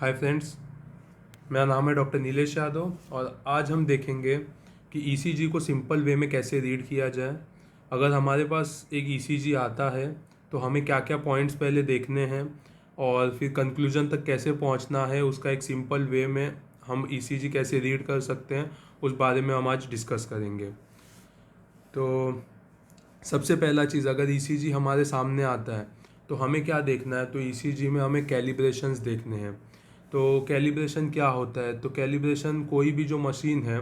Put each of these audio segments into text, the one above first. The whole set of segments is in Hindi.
हाय फ्रेंड्स, मेरा नाम है डॉक्टर नीलेश यादव और आज हम देखेंगे कि ईसीजी को सिंपल वे में कैसे रीड किया जाए। अगर हमारे पास एक ईसीजी आता है तो हमें क्या क्या पॉइंट्स पहले देखने हैं और फिर कंक्लूजन तक कैसे पहुंचना है, उसका एक सिंपल वे में हम ईसीजी कैसे रीड कर सकते हैं, उस बारे में हम आज डिस्कस करेंगे। तो सबसे पहला चीज़, अगर ईसीजी हमारे सामने आता है तो हमें क्या देखना है, तो ईसीजी में हमें कैलिब्रेशंस देखने हैं। तो कैलिब्रेशन क्या होता है, तो कैलिब्रेशन कोई भी जो मशीन है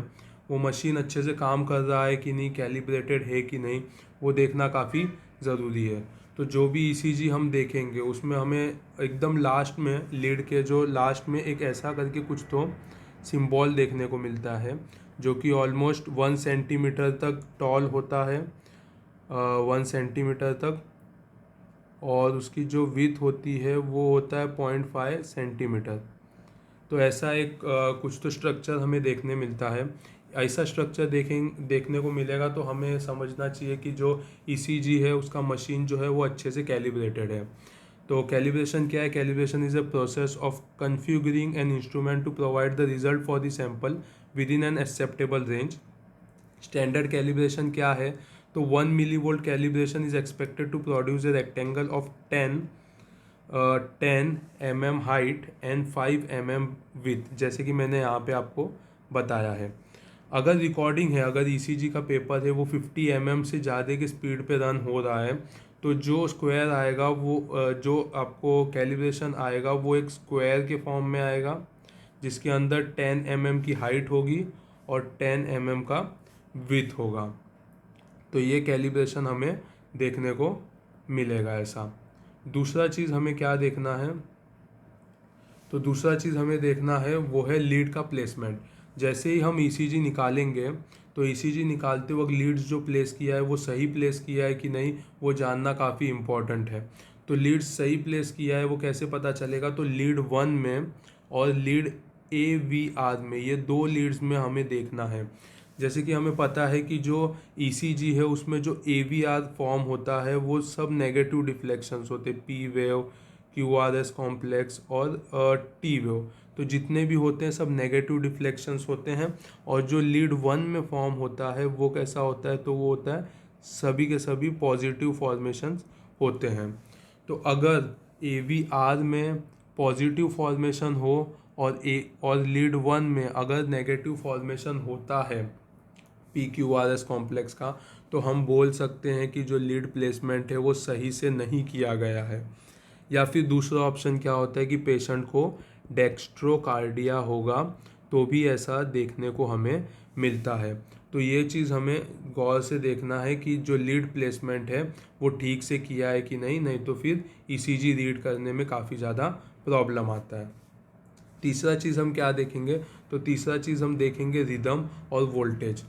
वो मशीन अच्छे से काम कर रहा है कि नहीं, कैलिब्रेटेड है कि नहीं, वो देखना काफ़ी ज़रूरी है। तो जो भी ईसीजी हम देखेंगे उसमें हमें एकदम लास्ट में, लीड के जो लास्ट में एक ऐसा करके कुछ तो सिंबल देखने को मिलता है जो कि ऑलमोस्ट 1 सेंटीमीटर तक टॉल होता है, 1 सेंटीमीटर तक, और उसकी जो विथ होती है वो होता है 0.5 सेंटीमीटर। तो ऐसा एक कुछ तो स्ट्रक्चर हमें देखने मिलता है। ऐसा स्ट्रक्चर देखने को मिलेगा तो हमें समझना चाहिए कि जो ईसीजी है उसका मशीन जो है वो अच्छे से कैलिब्रेटेड है। तो कैलिब्रेशन क्या है? Calibration is a process of configuring an instrument to provide the result for the sample within an acceptable range. Standard calibration क्या है? तो 1 millivolt calibration is expected to produce a rectangle of 10 mm height and 5 mm with, जैसे कि मैंने यहाँ पे आपको बताया है। अगर रिकॉर्डिंग है, अगर ईसीजी का पेपर है वो 50 mm से ज़्यादा की स्पीड पे रन हो रहा है, तो जो स्क्वायर आएगा वो जो आपको कैलिब्रेशन आएगा वो एक स्क्वायर के फॉर्म में आएगा जिसके अंदर 10 mm की हाइट होगी और 10 mm का विथ होगा। तो ये कैलिब्रेशन हमें देखने को मिलेगा ऐसा। दूसरा चीज़ हमें क्या देखना है, तो दूसरा चीज़ हमें देखना है वो है लीड का प्लेसमेंट। जैसे ही हम ईसीजी निकालेंगे तो ईसीजी निकालते वक्त लीड्स जो प्लेस किया है वो सही प्लेस किया है कि नहीं, वो जानना काफ़ी इम्पॉर्टेंट है। तो लीड्स सही प्लेस किया है वो कैसे पता चलेगा? तो लीड 1 में और लीड AVR में, ये दो लीड्स में हमें देखना है। जैसे कि हमें पता है कि जो ईसीजी है उसमें जो AVR फॉर्म होता है वो सब नेगेटिव डिफ्लेक्शंस होते हैं, P वेव, QRS कॉम्प्लेक्स और T वेव। तो जितने भी होते हैं सब नेगेटिव डिफ्लेक्शंस होते हैं। और जो लीड 1 में फॉर्म होता है वो कैसा होता है? तो वो होता है सभी के सभी पॉजिटिव फॉर्मेशंस होते हैं। तो अगर AVR में पॉजिटिव फॉर्मेशन हो और लीड 1 में अगर नेगेटिव फॉर्मेशन होता है PQRS कॉम्प्लेक्स का, तो हम बोल सकते हैं कि जो लीड प्लेसमेंट है वो सही से नहीं किया गया है। या फिर दूसरा ऑप्शन क्या होता है कि पेशेंट को डेक्स्ट्रोकार्डिया होगा, तो भी ऐसा देखने को हमें मिलता है। तो ये चीज़ हमें गौर से देखना है कि जो लीड प्लेसमेंट है वो ठीक से किया है कि नहीं, नहीं तो फिर ईसीजी रीड करने में काफ़ी ज़्यादा प्रॉब्लम आता है। तीसरा चीज़ हम क्या देखेंगे? तो तीसरा चीज़ हम देखेंगे रिदम और वोल्टेज।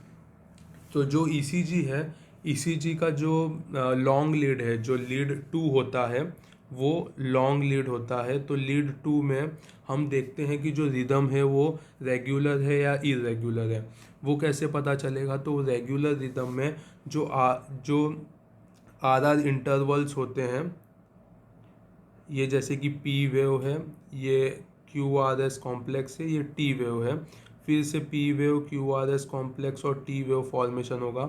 तो जो ईसीजी है, ईसीजी का जो लॉन्ग लीड है, जो लीड 2 होता है वो लॉन्ग लीड होता है। तो लीड 2 में हम देखते हैं कि जो रिदम है वो रेगुलर है या इरेगुलर है। वो कैसे पता चलेगा? तो रेगुलर रिदम में जो आर इंटरवल्स होते हैं, ये जैसे कि पी वेव है, ये क्यू आर एस कॉम्प्लेक्स है, ये टी वेव है, फिर से P wave, Q R S complex और टी वेव फॉर्मेशन होगा।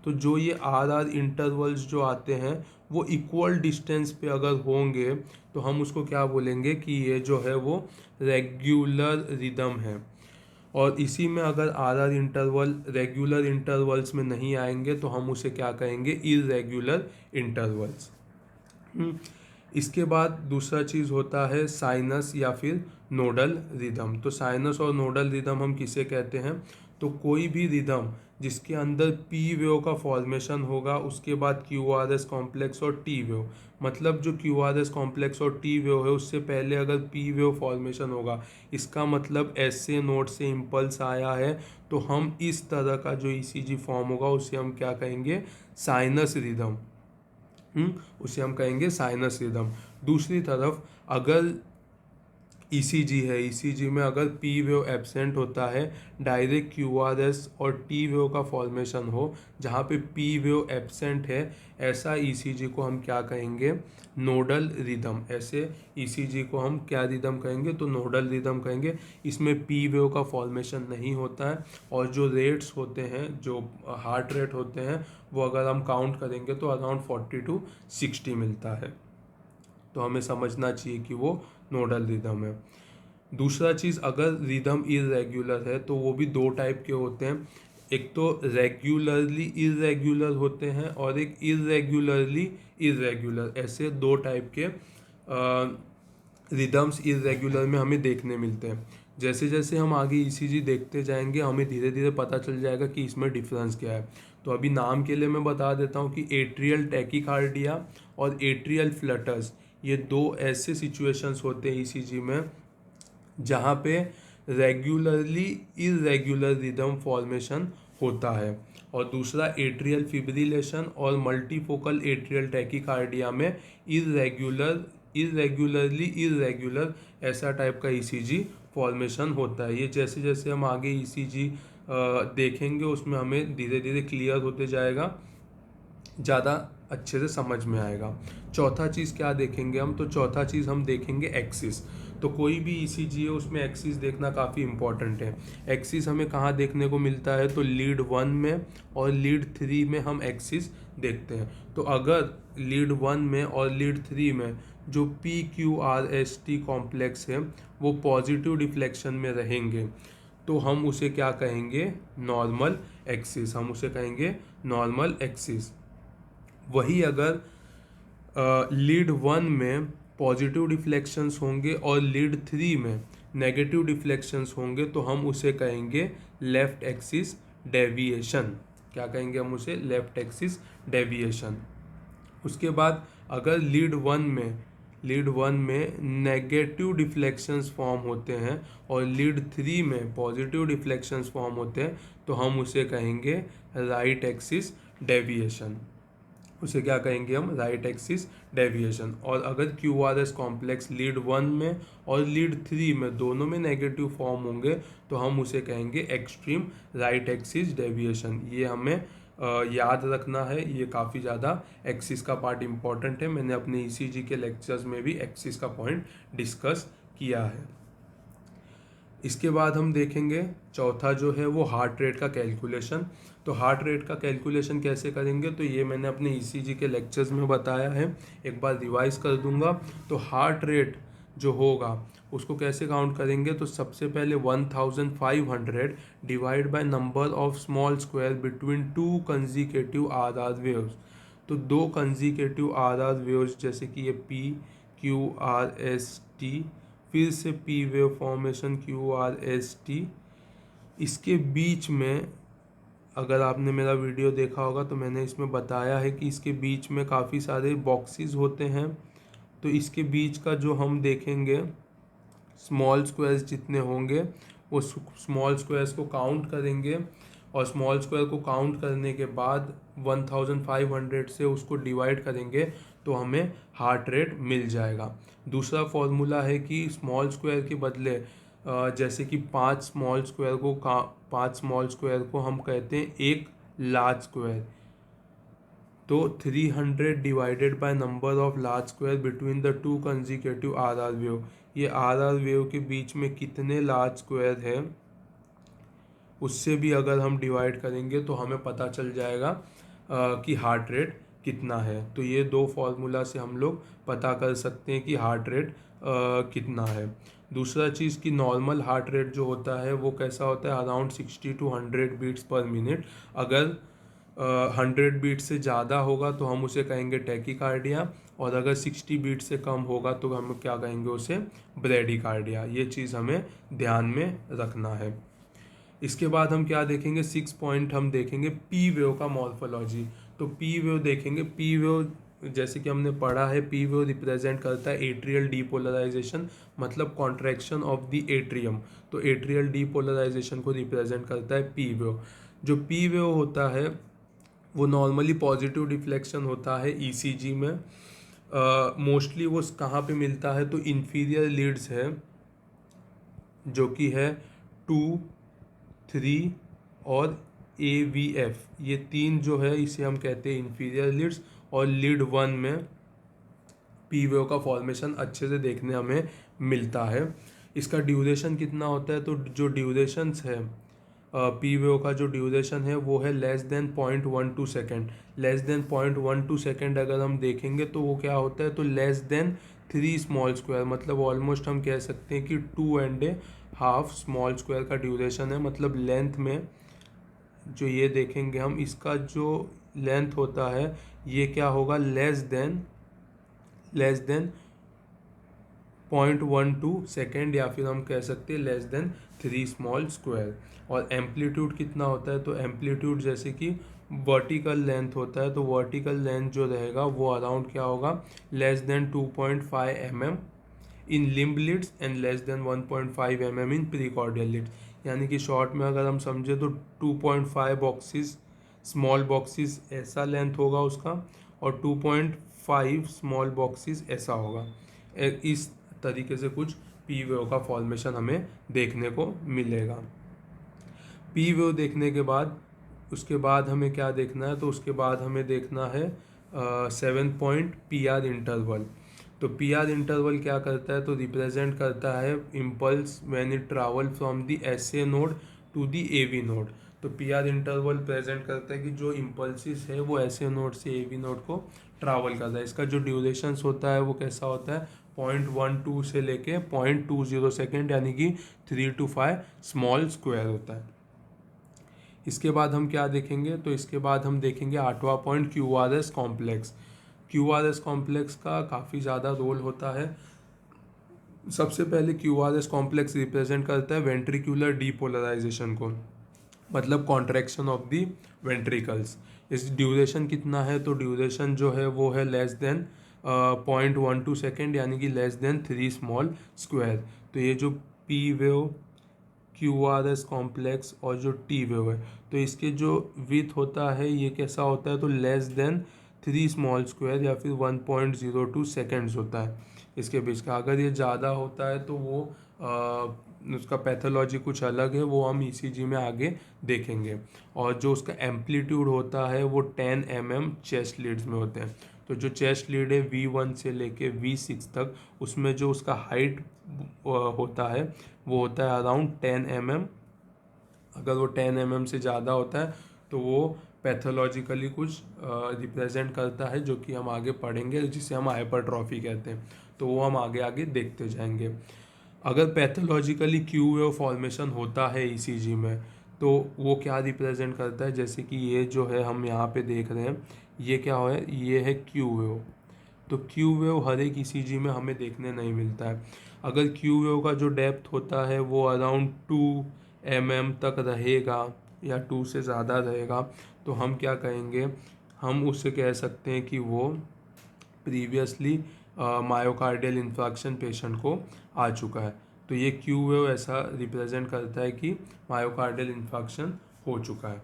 तो जो ये आर इंटरवल्स जो आते हैं वो इक्वल डिस्टेंस पे अगर होंगे तो हम उसको क्या बोलेंगे कि ये जो है वो रेगुलर रिदम है। और इसी में अगर आर इंटरवल रेगुलर इंटरवल्स में नहीं आएंगे तो हम उसे क्या कहेंगे? Irregular intervals. इसके बाद दूसरा चीज़ होता है साइनस या फिर नोडल रिदम। तो साइनस और नोडल रिदम हम किसे कहते हैं? तो कोई भी रिदम जिसके अंदर पी वेव का फॉर्मेशन होगा, उसके बाद क्यू आर एस कॉम्प्लेक्स और टी वेव, मतलब जो क्यू आर एस कॉम्प्लेक्स और टी वेव है उससे पहले अगर पी वेव फॉर्मेशन होगा, इसका मतलब ऐसे नोड से इम्पल्स आया है, तो हम इस तरह का जो ईसीजी फॉर्म होगा उसे हम क्या कहेंगे? Sinus rhythm. उसे हम कहेंगे साइनस रिदम। दूसरी तरफ अगर ईसीजी है, ईसीजी में अगर पी वेव एब्सेंट होता है, डायरेक्ट क्यूआरएस और टी वेव का फॉर्मेशन हो, जहाँ पे पी वेव एब्सेंट है, ऐसा ईसीजी को हम क्या कहेंगे, नोडल रिदम। ऐसे ईसीजी को हम क्या रिदम कहेंगे, तो नोडल रिदम कहेंगे। इसमें पी वेव का फॉर्मेशन नहीं होता है, और जो रेट्स होते हैं, जो हार्ट रेट होते हैं, वो अगर हम काउंट करेंगे तो अराउंड 40 to 60 मिलता है। तो हमें समझना चाहिए कि वो नोडल रिदम है। दूसरा चीज़, अगर रिदम इरेग्युलर है तो वो भी दो टाइप के होते हैं। एक तो रेगुलरली इरेग्युलर होते हैं, और एक इरेग्युलरली इरेग्युलर। ऐसे दो टाइप के रिदम्स इरेग्युलर में हमें देखने मिलते हैं। जैसे जैसे हम आगे ईसीजी देखते जाएंगे, हमें धीरे धीरे पता चल जाएगा कि इसमें डिफरेंस क्या है। तो अभी नाम के लिए मैं बता देता हूँ कि एट्रियल टैकीकार्डिया और एट्रियल फ्लटर्स, ये दो ऐसे सिचुएशंस होते हैं ईसीजी में जहाँ पे रेगुलरली इरेग्युलर रिदम फॉर्मेशन होता है। और दूसरा एट्रियल फिब्रिलेशन और मल्टीफोकल एट्रियल टैकीकार्डिया में इरेगुलरली इरेग्युलर ऐसा टाइप का ईसीजी फॉर्मेशन होता है। ये जैसे जैसे हम आगे ईसीजी देखेंगे, उसमें हमें धीरे धीरे क्लियर होते जाएगा, ज़्यादा अच्छे से समझ में आएगा। चौथा चीज़ क्या देखेंगे हम, तो चौथा चीज़ हम देखेंगे एक्सिस। तो कोई भी ईसीजी है उसमें एक्सिस देखना काफ़ी इंपॉर्टेंट है। एक्सिस हमें कहाँ देखने को मिलता है, तो लीड 1 में और लीड 3 में हम एक्सिस देखते हैं। तो अगर लीड 1 में और लीड 3 में जो PQRST कॉम्प्लेक्स है वो पॉजिटिव डिफ्लेक्शन में रहेंगे, तो हम उसे क्या कहेंगे, नॉर्मल एक्सिस। हम उसे कहेंगे नॉर्मल एक्सिस। वही अगर लीड 1 में पॉजिटिव डिफ्लेक्शंस होंगे और लीड 3 में नेगेटिव डिफ्लेक्शंस होंगे, तो हम उसे कहेंगे लेफ्ट एक्सिस डेविएशन। क्या कहेंगे हम उसे, लेफ्ट एक्सिस डेविएशन। उसके बाद अगर लीड वन में नेगेटिव डिफ्लेक्शंस फॉर्म होते हैं और लीड 3 में पॉजिटिव डिफ्लेक्शंस फॉर्म होते हैं, तो हम उसे कहेंगे राइट एक्सिस डेविएशन। उसे क्या कहेंगे हम, राइट एक्सिस डेविएशन। और अगर क्यूआरएस कॉम्प्लेक्स लीड 1 में और लीड 3 में दोनों में नेगेटिव फॉर्म होंगे, तो हम उसे कहेंगे एक्सट्रीम राइट एक्सिस डेविएशन। ये हमें याद रखना है, ये काफ़ी ज़्यादा एक्सिस का पार्ट इंपॉर्टेंट है। मैंने अपने ईसीजी के लेक्चर्स में भी एक्सिस का पॉइंट डिस्कस किया है। इसके बाद हम देखेंगे चौथा जो है वो हार्ट रेट का कैलकुलेशन। तो हार्ट रेट का कैलकुलेशन कैसे करेंगे, तो ये मैंने अपने ईसीजी के लेक्चर्स में बताया है, एक बार रिवाइज कर दूंगा। तो हार्ट रेट जो होगा उसको कैसे काउंट करेंगे, तो सबसे पहले 1500 divide by number of small square between two consecutive R waves. तो दो कंजिकेटिव आर वेव्स, जैसे कि ये PQRST, फिर से पी वेव फॉर्मेशन QRST, इसके बीच में अगर आपने मेरा वीडियो देखा होगा तो मैंने इसमें बताया है कि इसके बीच में काफ़ी सारे बॉक्सेस होते हैं। तो इसके बीच का जो हम देखेंगे स्मॉल स्क्वायर्स जितने होंगे, वो स्मॉल स्क्वायर्स को काउंट करेंगे, और स्मॉल स्क्वायर को काउंट करने के बाद 1500 से उसको डिवाइड करेंगे, तो हमें हार्ट रेट मिल जाएगा। दूसरा फॉर्मूला है कि स्मॉल स्क्वायर के बदले जैसे कि 5 स्मॉल स्क्वायर को हम कहते हैं एक लार्ज स्क्वायर। तो 300 divided by number of large square between the two consecutive R wave. ये आर वेव के बीच में कितने लार्ज स्क्वायर है, उससे भी अगर हम डिवाइड करेंगे तो हमें पता चल जाएगा कि हार्ट रेट कितना है। तो ये दो फार्मूला से हम लोग पता कर सकते हैं कि हार्ट रेट कितना है। दूसरा चीज़ कि नॉर्मल हार्ट रेट जो होता है वो कैसा होता है, around 60 to 100 beats per minute. अगर 100 बीट से ज़्यादा होगा तो हम उसे कहेंगे टैकीकार्डिया, और अगर 60 बीट से कम होगा तो हम क्या कहेंगे उसे, ब्रेडिकार्डिया। ये चीज़ हमें ध्यान में रखना है। इसके बाद हम क्या देखेंगे, 6 पॉइंट हम देखेंगे पी वेव का मॉर्फोलॉजी। तो पी वेव देखेंगे। पी वेव जैसे कि हमने पढ़ा है, पी वेव रिप्रेजेंट करता है एट्रियल डीपोलराइजेशन, मतलब कॉन्ट्रैक्शन ऑफ द एट्रियम। तो एट्रियल डीपोलराइजेशन को रिप्रेजेंट करता है पी वेव। जो पी वेव होता है वो नॉर्मली पॉजिटिव डिफ्लेक्शन होता है ईसीजी में। मोस्टली वो कहाँ पे मिलता है, तो इन्फीरियर लीड्स है, जो कि है 2, 3 और AVF, ये 3 जो है इसे हम कहते हैं इंफीरियर लीड्स। और लीड 1 में पी वेव का फॉर्मेशन अच्छे से देखने हमें मिलता है। इसका ड्यूरेशन कितना होता है, तो जो ड्यूरेशंस है पी वेव का जो ड्यूरेशन है वो है less than 0.12 second. Less than 0.12 second अगर हम देखेंगे तो वो क्या होता है, तो लेस देन 3 स्मॉल स्क्वायर, मतलब ऑलमोस्ट हम कह सकते हैं कि 2.5 स्मॉल स्क्वायर का ड्यूरेशन है। मतलब लेंथ में जो ये देखेंगे हम, इसका जो लेंथ होता है ये क्या होगा, लेस देन 0.12 सेकेंड, या फिर हम कह सकते हैं लेस देन 3 स्मॉल स्क्वायर। और एम्पलीट्यूड कितना होता है, तो एम्पलीट्यूड जैसे कि वर्टिकल लेंथ होता है, तो वर्टिकल लेंथ जो रहेगा वो अराउंड क्या होगा, less than 2.5 mm in limb leads and less than 1.5 mm in precordial leads. यानी कि शॉर्ट में अगर हम समझे तो 2.5 बॉक्सेस, स्मॉल बॉक्सेस ऐसा लेंथ होगा उसका, और 2.5 स्मॉल बॉक्सेस ऐसा होगा। इस तरीके से कुछ पी वेव का फॉर्मेशन हमें देखने को मिलेगा। पी वेव देखने के बाद उसके बाद हमें क्या देखना है, तो उसके बाद हमें देखना है 7 पॉइंट PR इंटरवल। तो PR इंटरवल क्या करता है, तो रिप्रेजेंट करता है impulse when it travel from the SA node to the AV node. तो PR इंटरवल प्रेजेंट करता है कि जो इम्पल्सिस है वो SA नोड से AV नोड को ट्रैवल करता है। इसका जो ड्यूरेशंस होता है वो कैसा होता है, 0.12 से लेके 0.20 सेकेंड, यानी कि 3 to 5 स्मॉल स्क्वायर होता है। इसके बाद हम क्या देखेंगे, तो इसके बाद हम देखेंगे 8वां point QRS complex. QRS complex का काफ़ी ज़्यादा रोल होता है। सबसे पहले QRS कॉम्प्लेक्स रिप्रेजेंट करता है वेंट्रिकुलर डीपोलराइजेशन को, मतलब कॉन्ट्रैक्शन ऑफ द वेंट्रिकल्स। इस ड्यूरेशन कितना है, तो ड्यूरेशन जो है वो है लेस देन 0.12 सेकेंड, यानी कि लेस देन 3 स्मॉल स्क्वायर। तो ये जो पी वेव, QRS कॉम्प्लेक्स और जो टी वेव है, तो इसके जो विथ होता है ये कैसा होता है, तो लेस देन 3 स्मॉल स्क्वायर या फिर 1.02 सेकेंड्स होता है इसके बीच का। अगर ये ज़्यादा होता है तो वो उसका पैथोलॉजी कुछ अलग है, वो हम ECG में आगे देखेंगे। और जो उसका एम्पलीट्यूड होता है वो 10 mm चेस्ट लीड्स में होते हैं। तो जो चेस्ट लीड है V1 से लेके V6 तक, उसमें जो उसका हाइट होता है वो होता है अराउंड 10 mm। अगर वो 10 mm से ज़्यादा होता है तो वो पैथोलॉजिकली कुछ रिप्रेजेंट करता है, जो कि हम आगे पढ़ेंगे, जिसे हम हाइपरट्रॉफी कहते हैं। तो वो हम आगे आगे देखते जाएंगे। अगर पैथोलॉजिकली क्यू वेव फॉर्मेशन होता है ECG में, तो वो क्या रिप्रेजेंट करता है, जैसे कि ये जो है हम यहाँ पे देख रहे हैं, ये क्या है, ये है क्यू वेव। तो क्यू वेव हर एक ECG में हमें देखने नहीं मिलता है। अगर क्यू वेव का जो डेप्थ होता है वो अराउंड 2 mm तक रहेगा या 2 से ज़्यादा रहेगा, तो हम क्या कहेंगे, हम उससे कह सकते हैं कि वो प्रीवियसली मायोकार्डियल इन्फ्रैक्शन पेशेंट को आ चुका है। तो ये क्यू वेव ऐसा रिप्रेजेंट करता है कि मायोकार्डियल इन्फ्रैक्शन हो चुका है।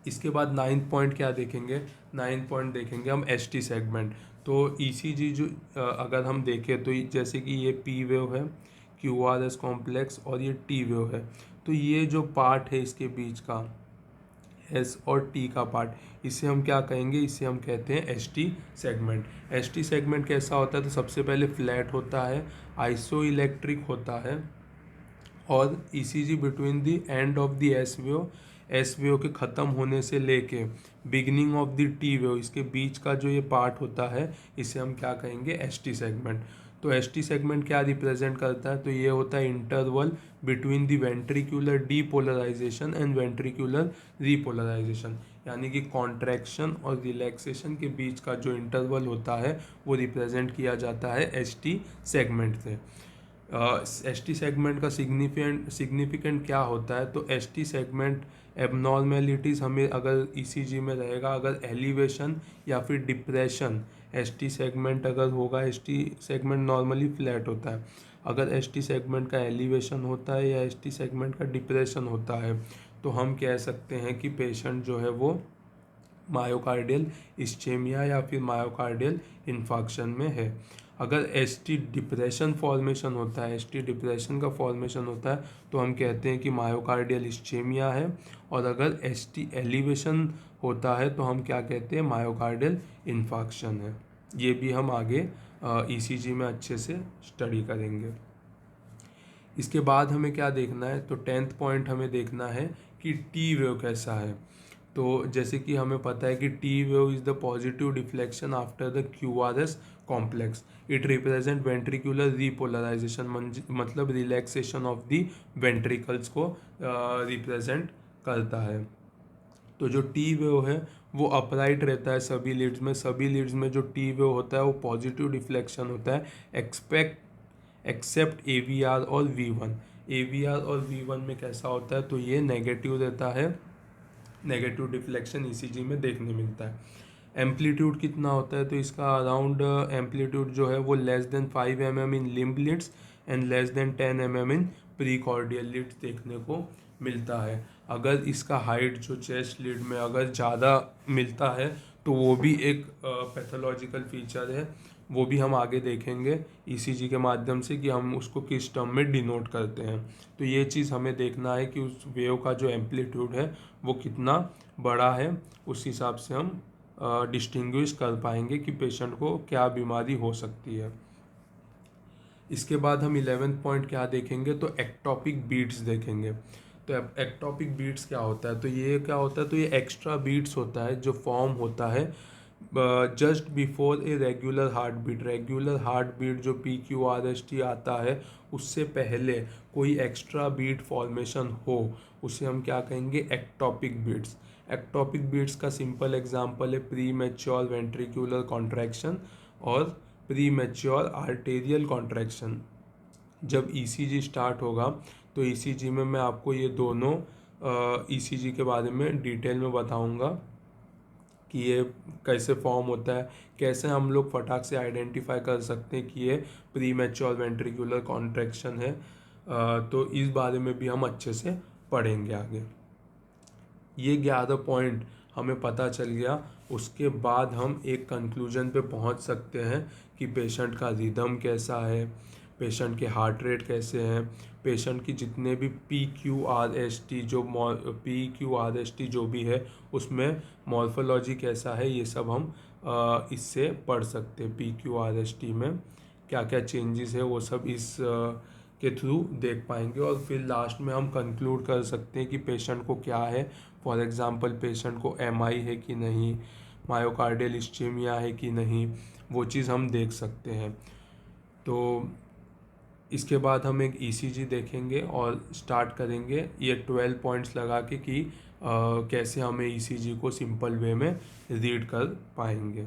इसके बाद 9th पॉइंट क्या देखेंगे, 9th पॉइंट देखेंगे हम ST सेगमेंट। तो ECG जो अगर हम देखें तो जैसे कि ये P वेव है, QRS कॉम्प्लेक्स, और ये T वेव है। तो ये जो पार्ट है इसके बीच का, S और T का पार्ट, इसे हम क्या कहेंगे, इसे हम कहते हैं ST सेगमेंट। ST सेगमेंट कैसा होता है, तो सबसे पहले फ्लैट होता है, आइसो इलेक्ट्रिक होता है, और ECG between the end of the S wave के ख़त्म होने से लेके beginning of the T wave, इसके बीच का जो ये पार्ट होता है इसे हम क्या कहेंगे, ST सेगमेंट। तो ST सेगमेंट क्या रिप्रेजेंट करता है, तो ये होता है interval between the ventricular depolarisation and ventricular repolarisation, यानी कि कॉन्ट्रैक्शन और रिलैक्सेशन के बीच का जो इंटरवल होता है वो रिप्रेजेंट किया जाता है ST सेगमेंट से। ST सेगमेंट का सिग्निफिकेंट क्या होता है, तो ST सेगमेंट एबनॉर्मेलिटीज़ हमें अगर ECG में रहेगा, अगर एलिवेशन या फिर डिप्रेशन ST सेगमेंट अगर होगा, ST सेगमेंट नॉर्मली फ्लैट होता है, अगर ST सेगमेंट का एलिवेशन होता है या ST सेगमेंट का डिप्रेशन होता है, तो हम कह सकते हैं कि पेशेंट जो है वो मायोकार्डियल इस्चेमिया या फिर मायोकार्डियल इन्फाक्शन में है। अगर एसटी डिप्रेशन फॉर्मेशन होता है, एसटी डिप्रेशन का फॉर्मेशन होता है तो हम कहते हैं कि मायोकार्डियल इस्चेमिया है, और अगर एसटी एलिवेशन होता है तो हम क्या कहते हैं, मायोकार्डियल इन्फार्क्शन है। ये भी हम आगे ईसीजी में अच्छे से स्टडी करेंगे। इसके बाद हमें क्या देखना है, तो 10th पॉइंट हमें देखना है कि टी वेव कैसा है। तो जैसे कि हमें पता है कि T wave is the positive deflection after the QRS complex. It represent ventricular repolarisation, मतलब रिलैक्सेशन ऑफ द वेंट्रिकल्स को रिप्रेजेंट करता है। तो जो टी वेव है वो अपराइट रहता है सभी लीड्स में। सभी लीड्स में जो टी वेव होता है वो पॉजिटिव डिफ्लेक्शन होता है, एक्सेप्ट AVR और V1। AVR और V1 में कैसा होता है, तो ये नेगेटिव रहता है, नेगेटिव डिफ्लेक्शन ईसीजी में देखने मिलता है। एम्पलीट्यूड कितना होता है, तो इसका अराउंड एम्पलीट्यूड जो है वो less than 5 mm in limb leads and less than 10 mm in precordial leads देखने को मिलता है। अगर इसका हाइट जो चेस्ट लीड में अगर ज़्यादा मिलता है तो वो भी एक पैथोलॉजिकल फीचर है, वो भी हम आगे देखेंगे ईसीजी के माध्यम से कि हम उसको किस टर्म में डिनोट करते हैं। तो ये चीज़ हमें देखना है कि उस वेव का जो एम्पलीट्यूड है वो कितना बड़ा है, उस हिसाब से हम डिस्टिंग्विश कर पाएंगे कि पेशेंट को क्या बीमारी हो सकती है। इसके बाद हम 11th पॉइंट क्या देखेंगे, तो एक्टोपिक बीट्स देखेंगे। तो एक्टोपिक बीट्स क्या होता है, तो ये क्या होता है, तो ये एक्स्ट्रा बीट्स होता है जो फॉर्म होता है just before a regular heart beat. Regular heart beat जो PQRST आता है उससे पहले कोई एक्स्ट्रा बीट फॉर्मेशन हो, उसे हम क्या कहेंगे, एक्टोपिक बीट्स। एक्टोपिक बीट्स का सिंपल एग्जांपल है प्री मैच्योर वेंट्रिकुलर कॉन्ट्रैक्शन और प्री मैच्योर आर्टेरियल कॉन्ट्रैक्शन। जब ईसीजी स्टार्ट होगा तो ईसीजी में मैं आपको ये दोनों ईसीजी के बारे में डिटेल में बताऊंगा कि ये कैसे फॉर्म होता है, कैसे हम लोग फटाक से आइडेंटिफाई कर सकते हैं कि ये प्री मैच्योर वेंट्रिकुलर कॉन्ट्रैक्शन है। तो इस बारे में भी हम अच्छे से पढ़ेंगे आगे। ये 11 पॉइंट हमें पता चल गया, उसके बाद हम एक कंक्लूजन पे पहुंच सकते हैं कि पेशेंट का रिदम कैसा है, पेशेंट के हार्ट रेट कैसे हैं, पेशेंट की जितने भी PQRST जो भी है उसमें मॉर्फोलॉजी कैसा है, ये सब हम इससे पढ़ सकते हैं। PQRST में क्या क्या चेंजेस है वो सब इस के थ्रू देख पाएंगे, और फिर लास्ट में हम कंक्लूड कर सकते हैं कि पेशेंट को क्या है। फॉर एग्जांपल पेशेंट को MI है कि नहीं, मायोकार्डियल इस्चेमिया है कि नहीं, वो चीज़ हम देख सकते हैं। तो इसके बाद हम एक ECG देखेंगे और स्टार्ट करेंगे ये 12 पॉइंट्स लगा के कि कैसे हमें ECG को सिंपल वे में रीड कर पाएंगे।